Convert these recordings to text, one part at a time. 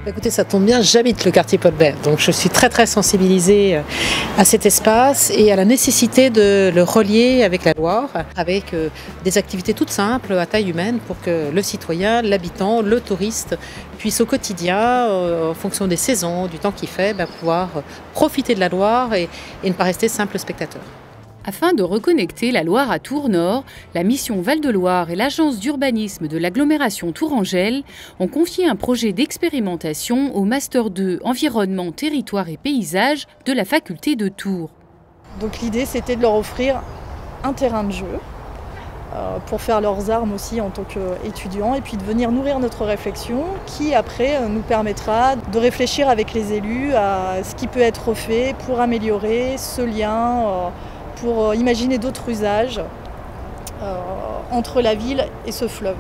Écoutez, ça tombe bien, j'habite le quartier Paul Bert, donc je suis très sensibilisée à cet espace et à la nécessité de le relier avec la Loire, avec des activités toutes simples à taille humaine pour que le citoyen, l'habitant, le touriste puisse au quotidien, en fonction des saisons, du temps qu'il fait, pouvoir profiter de la Loire et ne pas rester simple spectateur. Afin de reconnecter la Loire à Tours-Nord, la mission Val-de-Loire et l'agence d'urbanisme de l'agglomération Tourangelle ont confié un projet d'expérimentation au Master 2 Environnement, Territoire et Paysage de la faculté de Tours. Donc l'idée, c'était de leur offrir un terrain de jeu pour faire leurs armes aussi en tant qu'étudiants et puis de venir nourrir notre réflexion qui après nous permettra de réfléchir avec les élus à ce qui peut être fait pour améliorer ce lien, pour imaginer d'autres usages entre la ville et ce fleuve.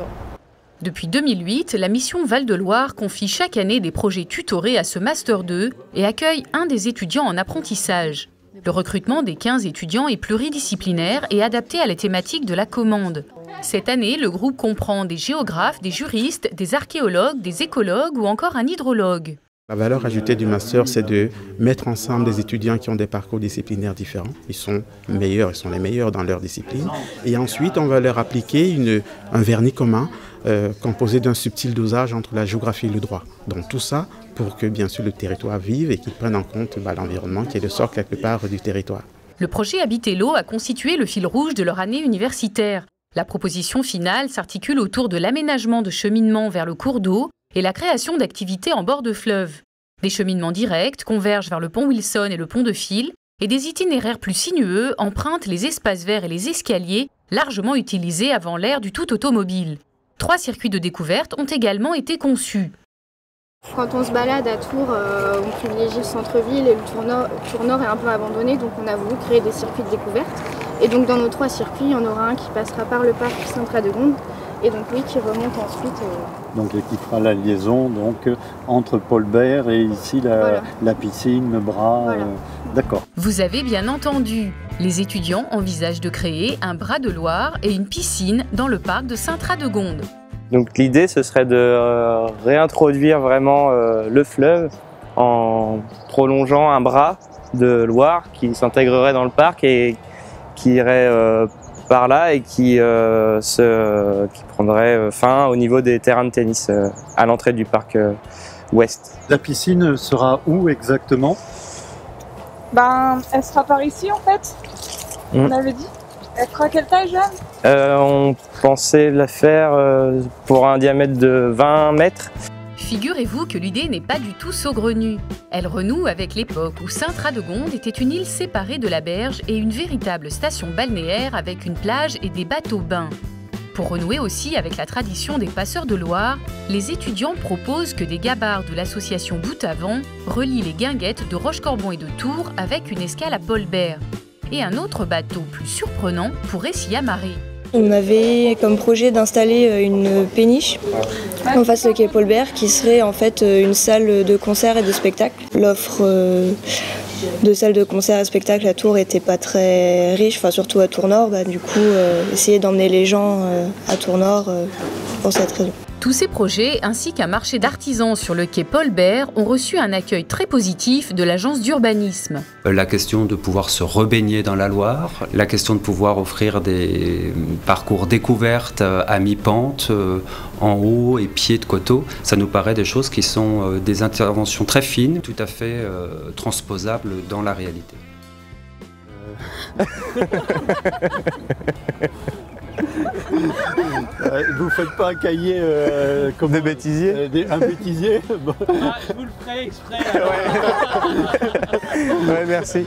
Depuis 2008, la mission Val-de-Loire confie chaque année des projets tutorés à ce Master 2 et accueille un des étudiants en apprentissage. Le recrutement des 15 étudiants est pluridisciplinaire et adapté à la thématique de la commande. Cette année, le groupe comprend des géographes, des juristes, des archéologues, des écologues ou encore un hydrologue. La valeur ajoutée du master, c'est de mettre ensemble des étudiants qui ont des parcours disciplinaires différents. Ils sont les meilleurs dans leur discipline. Et ensuite, on va leur appliquer un vernis commun composé d'un subtil dosage entre la géographie et le droit. Donc tout ça pour que, bien sûr, le territoire vive et qu'il prenne en compte l'environnement qui est le socle quelque part du territoire. Le projet Habiter l'eau a constitué le fil rouge de leur année universitaire. La proposition finale s'articule autour de l'aménagement de cheminements vers le cours d'eau et la création d'activités en bord de fleuve. Des cheminements directs convergent vers le pont Wilson et le pont de Fil, et des itinéraires plus sinueux empruntent les espaces verts et les escaliers, largement utilisés avant l'ère du tout automobile. 3 circuits de découverte ont également été conçus. Quand on se balade à Tours, on privilégie le centre-ville et le Tour Nord est un peu abandonné, donc on a voulu créer des circuits de découverte. Et donc dans nos 3 circuits, il y en aura un qui passera par le parc Saint-Radegonde, et donc oui, qui remonte ensuite. Donc qui fera la liaison entre Paul Bert et ici la piscine, le bras. Voilà. D'accord. Vous avez bien entendu, les étudiants envisagent de créer un bras de Loire et une piscine dans le parc de Saint-Radegonde. Donc l'idée, ce serait de réintroduire vraiment le fleuve en prolongeant un bras de Loire qui s'intégrerait dans le parc et qui irait par là et qui prendrait fin au niveau des terrains de tennis à l'entrée du parc ouest. La piscine sera où exactement? Elle sera par ici en fait, on avait dit. Elle fera quelle taille, Jeanne? On pensait la faire pour un diamètre de 20 mètres. Figurez-vous que l'idée n'est pas du tout saugrenue. Elle renoue avec l'époque où Saint-Radegonde était une île séparée de la berge et une véritable station balnéaire avec une plage et des bateaux-bains. Pour renouer aussi avec la tradition des passeurs de Loire, les étudiants proposent que des gabarres de l'association Bout-à-Vent relient les guinguettes de Rochecorbon et de Tours avec une escale à Paul Bert. Et un autre bateau plus surprenant pourrait s'y amarrer. On avait comme projet d'installer une péniche en face du quai Paul Bert qui serait en fait une salle de concert et de spectacle. L'offre de salles de concert et spectacle à Tours n'était pas très riche, surtout à Tours-Nord. Du coup, essayer d'emmener les gens à Tours-Nord pour cette raison. Tous ces projets, ainsi qu'un marché d'artisans sur le quai Paul Bert, ont reçu un accueil très positif de l'agence d'urbanisme. La question de pouvoir se rebaigner dans la Loire, la question de pouvoir offrir des parcours découvertes à mi-pente, en haut et pied de coteau, ça nous paraît des choses qui sont des interventions très fines, tout à fait transposables dans la réalité. Vous faites pas un cahier comme des bêtisiers un bêtisier Je vous le ferai exprès. Ouais, merci.